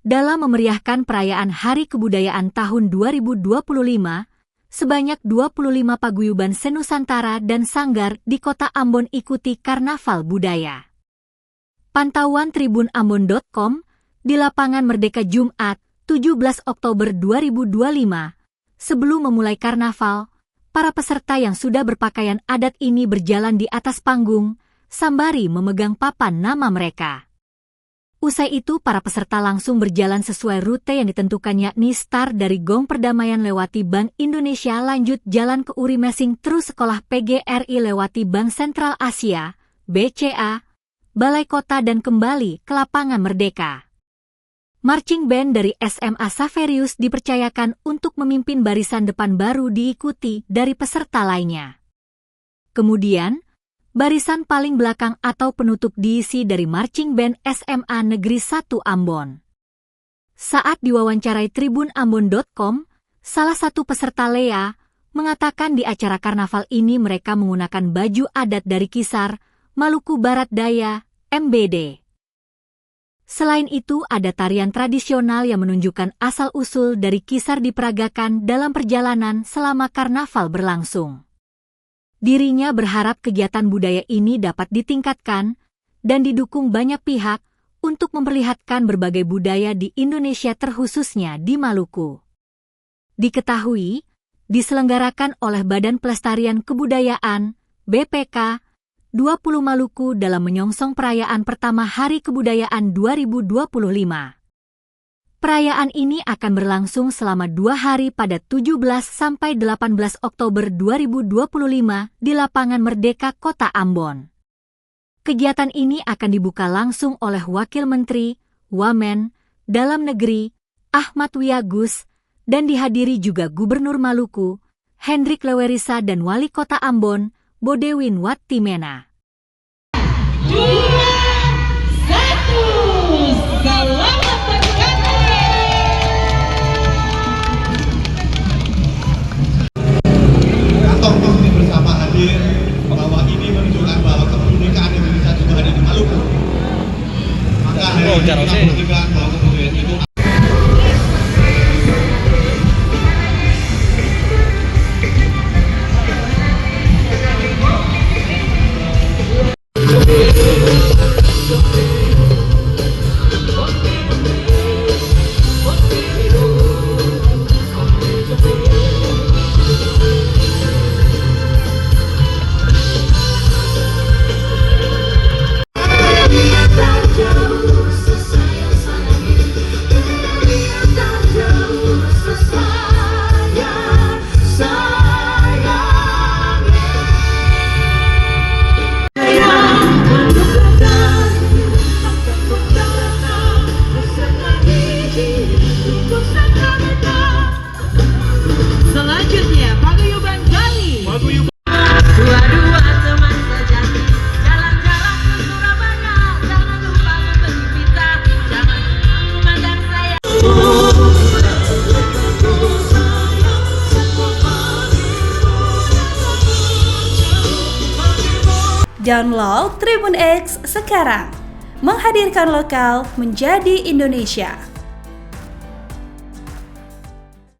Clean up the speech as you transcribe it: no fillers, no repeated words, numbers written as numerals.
dalam memeriahkan perayaan Hari Kebudayaan tahun 2025, sebanyak 25 paguyuban senusantara dan sanggar di Kota Ambon ikuti Karnaval Budaya. Pantauan tribunambon.com di Lapangan Merdeka Jumat, 17 Oktober 2025. Sebelum memulai karnaval, para peserta yang sudah berpakaian adat ini berjalan di atas panggung, sembari memegang papan nama mereka. Usai itu, para peserta langsung berjalan sesuai rute yang ditentukan, yakni start dari Gong Perdamaian lewati Bank Indonesia, lanjut jalan ke Uri Mesing, terus sekolah PGRI lewati Bank Sentral Asia, BCA, Balai Kota dan kembali ke Lapangan Merdeka. Marching band dari SMA Saverius dipercayakan untuk memimpin barisan depan, baru diikuti dari peserta lainnya. Kemudian, barisan paling belakang atau penutup diisi dari marching band SMA Negeri 1 Ambon. Saat diwawancarai tribunambon.com, salah satu peserta Lea mengatakan di acara karnaval ini mereka menggunakan baju adat dari Kisar, Maluku Barat Daya, MBD. Selain itu, ada tarian tradisional yang menunjukkan asal-usul dari Kisar diperagakan dalam perjalanan selama karnaval berlangsung. Dirinya berharap kegiatan budaya ini dapat ditingkatkan dan didukung banyak pihak untuk memperlihatkan berbagai budaya di Indonesia, terkhususnya di Maluku. Diketahui, diselenggarakan oleh Badan Pelestarian Kebudayaan, BPK, 20 Maluku dalam menyongsong perayaan pertama Hari Kebudayaan 2025. Perayaan ini akan berlangsung selama 2 hari pada 17 sampai 18 Oktober 2025 di Lapangan Merdeka Kota Ambon. Kegiatan ini akan dibuka langsung oleh Wakil Menteri, Wamen, Dalam Negeri, Ahmad Wiyagus, dan dihadiri juga Gubernur Maluku, Hendrik Lewerisa dan Wali Kota Ambon, Bodewin Wattimena. 2, 1, selamat bersama hadir bahwa ini menunjukkan bahwa kemerdekaan Indonesia juga ada di Maluku. Maka hari ini kita menunjukkan bahwa kebudayaan itu Download Tribun X sekarang, menghadirkan lokal menjadi Indonesia.